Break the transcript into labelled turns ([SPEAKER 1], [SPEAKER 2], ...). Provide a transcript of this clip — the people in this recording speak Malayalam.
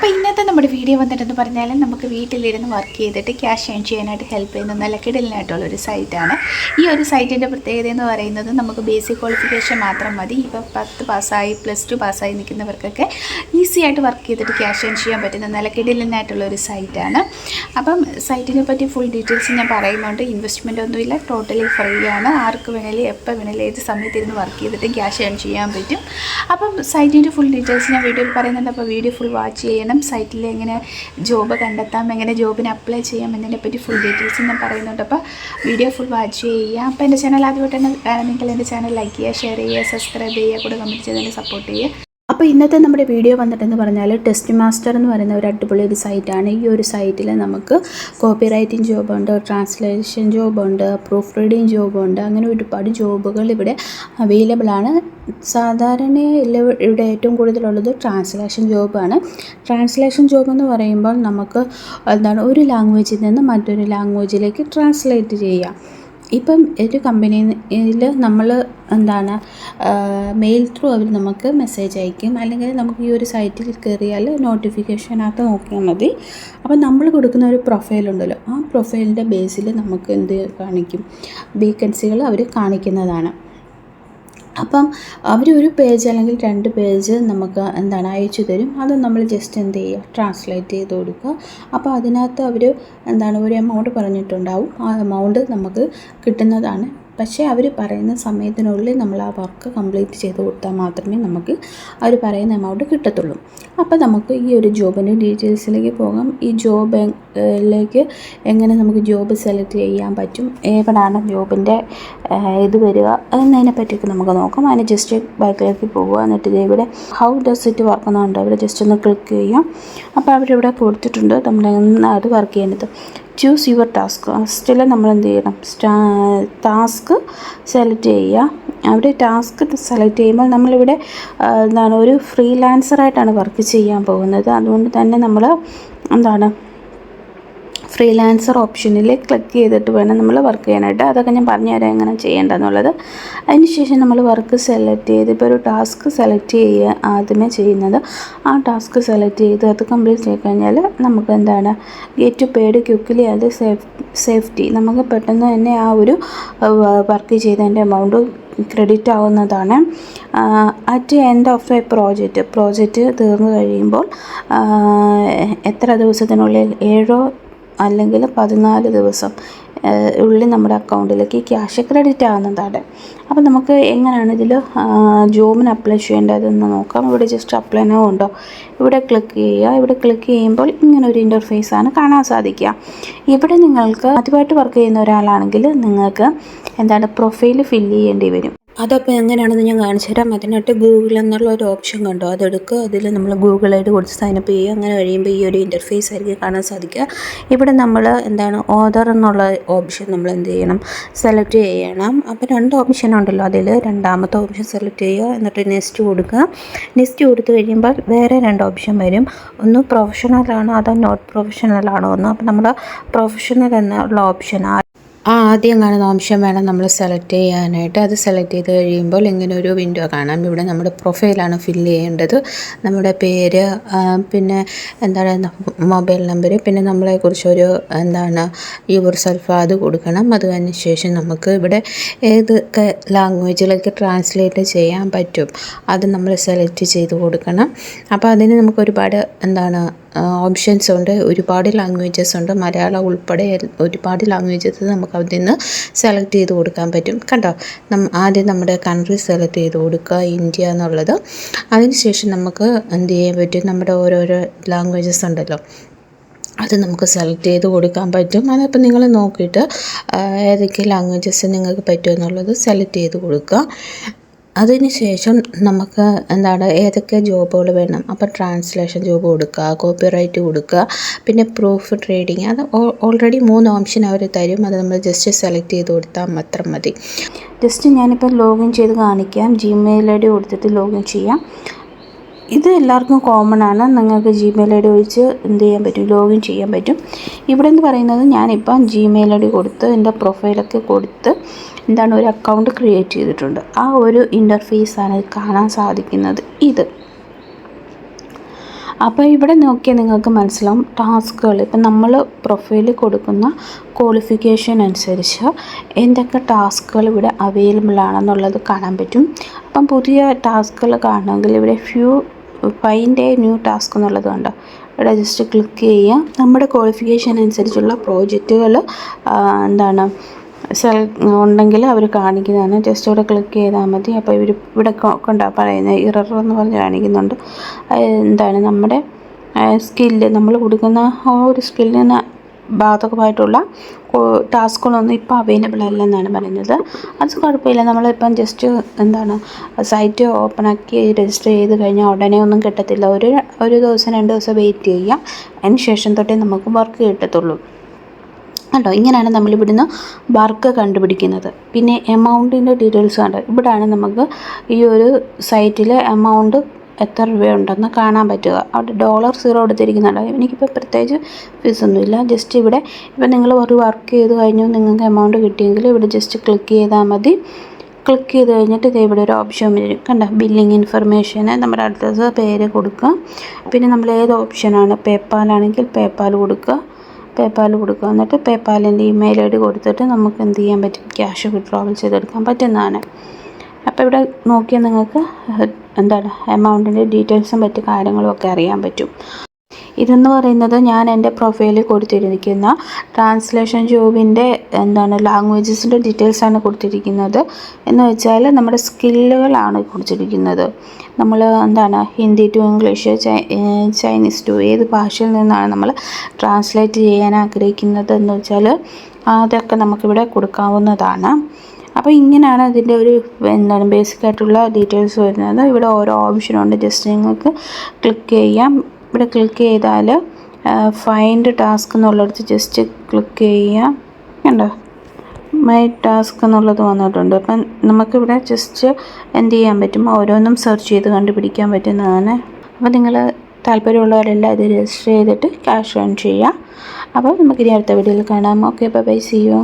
[SPEAKER 1] അപ്പോൾ ഇന്നത്തെ നമ്മുടെ വീഡിയോ വന്നിട്ടെന്ന് പറഞ്ഞാൽ നമുക്ക് വീട്ടിലിരുന്ന് വർക്ക് ചെയ്തിട്ട് ക്യാഷ് ഏൺ ചെയ്യാനായിട്ട് ഹെൽപ്പ് ചെയ്യുന്ന നല്ല കിടലിനായിട്ടുള്ളൊരു സൈറ്റാണ്. ഈ ഒരു സൈറ്റിൻ്റെ പ്രത്യേകത എന്ന് പറയുന്നത് നമുക്ക് ബേസിക് ക്വാളിഫിക്കേഷൻ മാത്രം മതി. ഇപ്പോൾ 10 പാസ്സായി +2 പാസ്സായി നിൽക്കുന്നവർക്കൊക്കെ ഈസി ആയിട്ട് വർക്ക് ചെയ്തിട്ട് ക്യാഷ് ഏൺ ചെയ്യാൻ പറ്റുന്ന നല്ല കിടലിനായിട്ടുള്ളൊരു സൈറ്റാണ്. അപ്പം സൈറ്റിനെ പറ്റി ഫുൾ ഡീറ്റെയിൽസ് ഞാൻ പറയുന്നുണ്ട്. ഇൻവെസ്റ്റ്മെൻ്റ് ഒന്നുമില്ല, ടോട്ടലി ഫ്രീ ആണ്. ആർക്ക് വേണേലും എപ്പോൾ വേണേലും ഏത് സമയത്തിരുന്ന് വർക്ക് ചെയ്തിട്ട് ക്യാഷ് ഏൺ ചെയ്യാൻ പറ്റും. അപ്പം സൈറ്റിൻ്റെ ഫുൾ ഡീറ്റെയിൽസ് ഞാൻ വീഡിയോയിൽ പറയുന്നുണ്ട്. അപ്പോൾ വീഡിയോ ഫുൾ വാച്ച് ചെയ്യണം. സൈറ്റിൽ എങ്ങനെ ജോബ് കണ്ടെത്താം, എങ്ങനെ ജോബിന് അപ്ലൈ ചെയ്യാം എന്നതിനെപ്പറ്റി ഫുൾ ഡീറ്റെയിൽസ് ഞാൻ പറയുന്നുണ്ട്. അപ്പോൾ വീഡിയോ ഫുൾ വാച്ച് ചെയ്യുക. അപ്പോൾ എൻ്റെ ചാനൽ ആദ്യമായിട്ടാണ് കാണുമെങ്കിൽ എൻ്റെ ചാനൽ ലൈക്ക് ചെയ്യുക, ഷെയർ ചെയ്യുക, സബ്സ്ക്രൈബ് ചെയ്യുക, കൂടെ കമൻറ്റ് ചെയ്ത് സപ്പോർട്ട് ചെയ്യുക. അപ്പോൾ ഇന്നത്തെ നമ്മുടെ വീഡിയോ വന്നിട്ടെന്ന് പറഞ്ഞാൽ ടെസ്റ്റ് മാസ്റ്റർ എന്ന് പറയുന്ന ഒരു അടിപൊളി ഒരു സൈറ്റാണ്. ഈ ഒരു സൈറ്റിൽ നമുക്ക് കോപ്പി റൈറ്റിംഗ് ജോബുണ്ട്, ട്രാൻസ്ലേഷൻ ജോബുണ്ട്, പ്രൂഫ് റീഡിങ് ജോബുണ്ട്, അങ്ങനെ ഒരുപാട് ജോബുകൾ ഇവിടെ അവൈലബിൾ ആണ്. സാധാരണ ഇവിടെ ഏറ്റവും കൂടുതലുള്ളത് ട്രാൻസ്ലേഷൻ ജോബാണ്. ട്രാൻസ്ലേഷൻ ജോബ് എന്ന് പറയുമ്പോൾ നമുക്ക് ഒരു ലാംഗ്വേജിൽ നിന്ന് മറ്റൊരു ലാംഗ്വേജിലേക്ക് ട്രാൻസ്ലേറ്റ് ചെയ്യാം. ഇപ്പം ഒരു കമ്പനിയിൽ നമ്മൾ മെയിൽ ത്രൂ അവർ നമുക്ക് മെസ്സേജ് അയക്കും, അല്ലെങ്കിൽ നമുക്ക് ഈ ഒരു സൈറ്റിൽ കയറിയാൽ നോട്ടിഫിക്കേഷനകത്ത് നോക്കിയാൽ മതി. അപ്പം നമ്മൾ കൊടുക്കുന്ന ഒരു പ്രൊഫൈലുണ്ടല്ലോ, ആ പ്രൊഫൈലിൻ്റെ ബേസിൽ നമുക്ക് എന്ത് കാണിക്കും, വേക്കൻസികൾ അവർ കാണിക്കുന്നതാണ്. അപ്പം അവർ ഒരു പേജ് അല്ലെങ്കിൽ 2 പേജ് നമുക്ക് അയച്ചു തരും. അത് നമ്മൾ ജസ്റ്റ് എന്ത് ചെയ്യുക, ട്രാൻസ്ലേറ്റ് ചെയ്ത് കൊടുക്കുക. അപ്പോൾ അതിനകത്ത് അവർ ഒരു എമൗണ്ട് പറഞ്ഞിട്ടുണ്ടാവും. ആ എമൗണ്ട് നമുക്ക് കിട്ടുന്നതാണ്. പക്ഷേ അവർ പറയുന്ന സമയത്തിനുള്ളിൽ നമ്മൾ ആ വർക്ക് കംപ്ലീറ്റ് ചെയ്ത് കൊടുത്താൽ മാത്രമേ നമുക്ക് അവർ പറയുന്ന എമൗണ്ട് കിട്ടത്തുള്ളൂ. അപ്പോൾ നമുക്ക് ഈ ഒരു ജോബിൻ്റെ ഡീറ്റെയിൽസിലേക്ക് പോകാം. ഈ ജോബിലേക്ക് എങ്ങനെ നമുക്ക് ജോബ് സെലക്ട് ചെയ്യാൻ പറ്റും, എവിടെയാണ് ജോബിൻ്റെ ഇത് വരിക എന്നതിനെ പറ്റിയൊക്കെ നമുക്ക് നോക്കാം. അതിന് ജസ്റ്റ് ബാക്കിലേക്ക് പോകുക. എന്നിട്ട് ഇവിടെ ഹൗ ഡസ് ഇറ്റ് വർക്ക് എന്നുണ്ട്, ഇവിടെ ജസ്റ്റ് ഒന്ന് ക്ലിക്ക് ചെയ്യാം. അപ്പോൾ അവരിവിടെ കൊടുത്തിട്ടുണ്ട് നമ്മൾ അത് വർക്ക് ചെയ്യേണ്ടത്. Choose your task. ഫസ്റ്റിൽ നമ്മൾ എന്ത് ചെയ്യണം, ടാസ്ക് സെലക്ട് ചെയ്യുക. അവിടെ ടാസ്ക് സെലക്ട് ചെയ്യുമ്പോൾ നമ്മളിവിടെ ഒരു ഫ്രീലാൻസറായിട്ടാണ് വർക്ക് ചെയ്യാൻ പോകുന്നത്. അതുകൊണ്ട് തന്നെ നമ്മൾ ഫ്രീലാൻസർ ഓപ്ഷനിൽ ക്ലിക്ക് ചെയ്തിട്ട് വേണം നമ്മൾ വർക്ക് ചെയ്യാനായിട്ട്. അതൊക്കെ ഞാൻ പറഞ്ഞുതരാം എങ്ങനെ ചെയ്യേണ്ടതെന്നുള്ളത്. അതിനുശേഷം നമ്മൾ വർക്ക് സെലക്ട് ചെയ്ത് ഇപ്പോൾ ഒരു ടാസ്ക് സെലക്ട് ചെയ്യുക ആദ്യമേ ചെയ്യുന്നത്. ആ ടാസ്ക് സെലക്ട് ചെയ്ത് അത് കംപ്ലീറ്റ് ചെയ്ത് കഴിഞ്ഞാൽ നമുക്ക് ഗെറ്റ് പെയ്ഡ് ക്വിക്ക്ലി അത് സേഫ്റ്റി, നമുക്ക് പെട്ടെന്ന് തന്നെ ആ ഒരു വർക്ക് ചെയ്തതിൻ്റെ എമൗണ്ട് ക്രെഡിറ്റ് ആവുന്നതാണ്. At end of A project തീർന്നു കഴിയുമ്പോൾ എത്ര ദിവസത്തിനുള്ളിൽ 7 അല്ലെങ്കിൽ 14 ദിവസം ഉള്ളിൽ നമ്മുടെ അക്കൗണ്ടിലേക്ക് ക്യാഷ് ക്രെഡിറ്റ് ആവുന്നതാണ്. അപ്പോൾ നമുക്ക് എങ്ങനെയാണ് ഇതിൽ ജോബിന് അപ്ലൈ ചെയ്യേണ്ടതെന്ന് നോക്കാം. ഇവിടെ ജസ്റ്റ് അപ്ലൈ നൗ ഉണ്ടോ, ഇവിടെ ക്ലിക്ക് ചെയ്യുക. ഇവിടെ ക്ലിക്ക് ചെയ്യുമ്പോൾ ഇങ്ങനെ ഒരു ഇൻ്റർഫേസാണ് കാണാൻ സാധിക്കുക. ഇവിടെ നിങ്ങൾക്ക് ആദ്യമായിട്ട് വർക്ക് ചെയ്യുന്ന ഒരാളാണെങ്കിൽ നിങ്ങൾക്ക് പ്രൊഫൈൽ ഫില്ല് ചെയ്യേണ്ടി വരും. അതപ്പോൾ എങ്ങനെയാണെന്ന് ഞാൻ കാണിച്ചു തരാം. അതിനായിട്ട് ഗൂഗിൾ എന്നുള്ള ഒരു ഓപ്ഷൻ കണ്ടോ, അതെടുക്കുക. അതിൽ നമ്മൾ ഗൂഗിൾ ഐ ഡി കൊടുത്ത് സൈനപ്പ് ചെയ്യുക. അങ്ങനെ കഴിയുമ്പോൾ ഈ ഒരു ഇൻ്റർഫേസ് ആയിരിക്കും കാണാൻ സാധിക്കുക. ഇവിടെ നമ്മൾ ഓർഡർ എന്നുള്ള ഓപ്ഷൻ നമ്മൾ എന്ത് ചെയ്യണം, സെലക്ട് ചെയ്യണം. അപ്പോൾ 2 ഓപ്ഷൻ ഉണ്ടല്ലോ, അതിൽ രണ്ടാമത്തെ ഓപ്ഷൻ സെലക്ട് ചെയ്യുക. എന്നിട്ട് നെക്സ്റ്റ് കൊടുക്കുക. നെക്സ്റ്റ് കൊടുത്തു കഴിയുമ്പോൾ വേറെ 2 ഓപ്ഷൻ വരും. ഒന്ന് പ്രൊഫഷണലാണോ അതോ നോട്ട് പ്രൊഫഷണലാണോ എന്ന്. അപ്പോൾ നമ്മൾ പ്രൊഫഷണൽ എന്നുള്ള ഓപ്ഷൻ ആദ്യം കാണുന്ന ഓപ്ഷൻ വേണം നമ്മൾ സെലക്ട് ചെയ്യാനായിട്ട്. അത് സെലക്ട് ചെയ്ത് കഴിയുമ്പോൾ ഇങ്ങനെ ഒരു വിൻഡോ കാണാം. ഇവിടെ നമ്മുടെ പ്രൊഫൈലാണ് ഫില്ല് ചെയ്യേണ്ടത്. നമ്മുടെ പേര്, പിന്നെ മൊബൈൽ നമ്പർ, പിന്നെ നമ്മളെക്കുറിച്ചൊരു യുവർ സെൽഫ് അത് കൊടുക്കണം. അത് കഴിഞ്ഞ ശേഷം നമുക്ക് ഇവിടെ ഏതൊക്കെ ലാംഗ്വേജിലേക്ക് ട്രാൻസ്ലേറ്റ് ചെയ്യാൻ പറ്റും അത് നമ്മൾ സെലക്ട് ചെയ്ത് കൊടുക്കണം. അപ്പോൾ അതിന് നമുക്ക് ഒരുപാട് ഓപ്ഷൻസ് ഉണ്ട്, ഒരുപാട് ലാംഗ്വേജസ് ഉണ്ട്, മലയാളം ഉൾപ്പെടെ ഒരുപാട് ലാംഗ്വേജസ് നമുക്ക് അതിൽ നിന്ന് സെലക്ട് ചെയ്ത് കൊടുക്കാൻ പറ്റും. കണ്ടോ, ആദ്യം നമ്മുടെ കൺട്രി സെലക്ട് ചെയ്ത് കൊടുക്കുക, ഇന്ത്യ എന്നുള്ളത്. അതിനുശേഷം നമുക്ക് എന്ത് ചെയ്യാൻ പറ്റും, നമ്മുടെ ഓരോരോ ലാംഗ്വേജസ് ഉണ്ടല്ലോ അത് നമുക്ക് സെലക്ട് ചെയ്ത് കൊടുക്കാൻ പറ്റും. അതപ്പോൾ നിങ്ങൾ നോക്കിയിട്ട് ഏതൊക്കെ ലാംഗ്വേജസ് നിങ്ങൾക്ക് പറ്റുമെന്നുള്ളത് സെലക്ട് ചെയ്ത് കൊടുക്കുക. അതിനുശേഷം നമുക്ക് ഏതൊക്കെ ജോബുകൾ വേണം. അപ്പോൾ ട്രാൻസ്ലേഷൻ ജോബ് കൊടുക്കുക, കോപ്പി റൈറ്റ് കൊടുക്കുക, പിന്നെ പ്രൂഫ് ട്രേഡിങ്. അത് ഓൾറെഡി 3 ഓപ്ഷൻ അവർ തരും. അത് നമ്മൾ ജസ്റ്റ് സെലക്ട് ചെയ്ത് കൊടുത്താൽ മാത്രം മതി. ജസ്റ്റ് ഞാനിപ്പോൾ ലോഗിൻ ചെയ്ത് കാണിക്കാം. ജിമെയിൽ ഐ ഡി കൊടുത്തിട്ട് ലോഗിൻ ചെയ്യാം. ഇത് എല്ലാവർക്കും കോമൺ ആണ്. നിങ്ങൾക്ക് ജിമെയിൽ ഐ ഡി ഒഴിച്ച് എന്ത് ചെയ്യാൻ പറ്റും, ലോഗിൻ ചെയ്യാൻ പറ്റും. ഇവിടെ എന്ന് പറയുന്നത് ഞാനിപ്പം ജിമെയിൽ ഐ ഡി കൊടുത്ത് എൻ്റെ പ്രൊഫൈലൊക്കെ കൊടുത്ത് ഒരു അക്കൗണ്ട് ക്രിയേറ്റ് ചെയ്തിട്ടുണ്ട്. ആ ഒരു ഇൻ്റർഫേസാണ് കാണാൻ സാധിക്കുന്നത്. ഇത് അപ്പോൾ ഇവിടെ നോക്കിയാൽ നിങ്ങൾക്ക് മനസ്സിലാവും ടാസ്കുകൾ. ഇപ്പം നമ്മൾ പ്രൊഫൈലിൽ കൊടുക്കുന്ന ക്വാളിഫിക്കേഷൻ അനുസരിച്ച് എന്തൊക്കെ ടാസ്കുകൾ ഇവിടെ അവൈലബിൾ ആണെന്നുള്ളത് കാണാൻ പറ്റും. അപ്പം പുതിയ ടാസ്കുകൾ കാണണമെങ്കിൽ ഇവിടെ ഫൈൻഡ് എ ന്യൂ ടാസ്ക് എന്നുള്ളത് കണ്ടോ, ഇവിടെ ജസ്റ്റ് ക്ലിക്ക് ചെയ്യുക. നമ്മുടെ ക്വാളിഫിക്കേഷൻ അനുസരിച്ചുള്ള പ്രോജക്റ്റുകൾ ഉണ്ടെങ്കിൽ അവർ കാണിക്കുന്നതാണ്. ജസ്റ്റ് ഇവിടെ ക്ലിക്ക് ചെയ്താൽ മതി. അപ്പോൾ ഇവിടെ പറയുന്നത് ഇറർ എന്ന് പറഞ്ഞ് കാണിക്കുന്നുണ്ട്. നമ്മുടെ സ്കില്ല്, നമ്മൾ കൊടുക്കുന്ന ആ ഒരു സ്കില്ലിന് ബാധകമായിട്ടുള്ള ടാസ്കുകളൊന്നും ഇപ്പോൾ അവൈലബിൾ അല്ലെന്നാണ് പറയുന്നത്. അത് കുഴപ്പമില്ല. നമ്മളിപ്പം ജസ്റ്റ് സൈറ്റ് ഓപ്പൺ ആക്കി രജിസ്റ്റർ ചെയ്ത് കഴിഞ്ഞാൽ ഉടനെ ഒന്നും കിട്ടത്തില്ല. ഒരു ദിവസം 2 ദിവസം വെയിറ്റ് ചെയ്യുക. അതിന് ശേഷം തൊട്ടേ നമുക്ക് വർക്ക് കിട്ടത്തുള്ളൂ കേട്ടോ. ഇങ്ങനെയാണ് നമ്മളിവിടുന്ന് വർക്ക് കണ്ടുപിടിക്കുന്നത്. പിന്നെ എമൗണ്ടിൻ്റെ ഡീറ്റെയിൽസ് കണ്ടോ, ഇവിടെയാണ് നമുക്ക് ഈ ഒരു സൈറ്റിൽ എമൗണ്ട് എത്ര രൂപയുണ്ടെന്ന് കാണാൻ പറ്റുക. അവിടെ $0 കൊടുത്തിരിക്കുന്നുണ്ട്. എനിക്കിപ്പോൾ പ്രത്യേകിച്ച് ഫീസൊന്നുമില്ല. ജസ്റ്റ് ഇവിടെ ഇപ്പം നിങ്ങൾ ഒരു വർക്ക് ചെയ്ത് കഴിഞ്ഞു, നിങ്ങൾക്ക് എമൗണ്ട് കിട്ടിയെങ്കിൽ ഇവിടെ ജസ്റ്റ് ക്ലിക്ക് ചെയ്താൽ മതി. ക്ലിക്ക് ചെയ്ത് കഴിഞ്ഞിട്ട് ഇവിടെ ഒരു ഓപ്ഷൻ വരും കണ്ടോ, ബില്ലിംഗ് ഇൻഫർമേഷന് നമ്മുടെ അടുത്തത് പേര് കൊടുക്കുക. പിന്നെ നമ്മൾ ഏത് ഓപ്ഷനാണ്, പേപ്പാലാണെങ്കിൽ പേപ്പാൽ കൊടുക്കുക. എന്നിട്ട് പേപ്പാലിൻ്റെ ഇമെയിൽ ID കൊടുത്തിട്ട് നമുക്ക് എന്ത് ചെയ്യാൻ പറ്റും, ക്യാഷ് വിഡ്രോവൽ ചെയ്തെടുക്കാൻ പറ്റുന്നതാണ്. അപ്പോൾ ഇവിടെ നോക്കിയാൽ നിങ്ങൾക്ക് എമൗണ്ടിൻ്റെ ഡീറ്റെയിൽസും മറ്റു കാര്യങ്ങളും ഒക്കെ അറിയാൻ പറ്റും. ഇതെന്ന് പറയുന്നത് ഞാൻ എൻ്റെ പ്രൊഫൈലിൽ കൊടുത്തിരിക്കുന്ന ട്രാൻസ്ലേഷൻ ജോബിൻ്റെ ലാംഗ്വേജസിൻ്റെ ഡീറ്റെയിൽസാണ് കൊടുത്തിരിക്കുന്നത്. എന്ന് വെച്ചാൽ നമ്മുടെ സ്കില്ലുകളാണ് കൊടുത്തിരിക്കുന്നത്. നമ്മൾ Hindi to English, Chinese to ഏത് ഭാഷയിൽ നിന്നാണ് നമ്മൾ ട്രാൻസ്ലേറ്റ് ചെയ്യാൻ ആഗ്രഹിക്കുന്നത് എന്ന് വെച്ചാൽ അതൊക്കെ നമുക്കിവിടെ കൊടുക്കാവുന്നതാണ്. അപ്പോൾ ഇങ്ങനെയാണ് ഇതിൻ്റെ ഒരു ബേസിക്കായിട്ടുള്ള ഡീറ്റെയിൽസ് വരുന്നത്. ഇവിടെ ഓരോ ഓപ്ഷനുണ്ട്. ജസ്റ്റ് നിങ്ങൾക്ക് ക്ലിക്ക് ചെയ്യാം. ഇവിടെ ക്ലിക്ക് ചെയ്താൽ ഫൈൻഡ് ടാസ്ക് എന്നുള്ളിടത്ത് ജസ്റ്റ് ക്ലിക്ക് ചെയ്യാം. കണ്ടോ, മൈ ടാസ്ക് എന്നുള്ളത് വന്നിട്ടുണ്ട്. അപ്പം നമുക്കിവിടെ ജസ്റ്റ് എന്ത് ചെയ്യാൻ പറ്റും, ഓരോന്നും സെർച്ച് ചെയ്ത് കണ്ടുപിടിക്കാൻ പറ്റുന്നതാണ്. അപ്പോൾ നിങ്ങൾ താല്പര്യമുള്ളവരെല്ലാം ഇത് രജിസ്റ്റർ ചെയ്തിട്ട് ക്യാഷ് ഏൺ ചെയ്യുക. അപ്പോൾ നമുക്കിനി അടുത്ത വീഡിയോയിൽ കാണാം. Okay, bye, see U.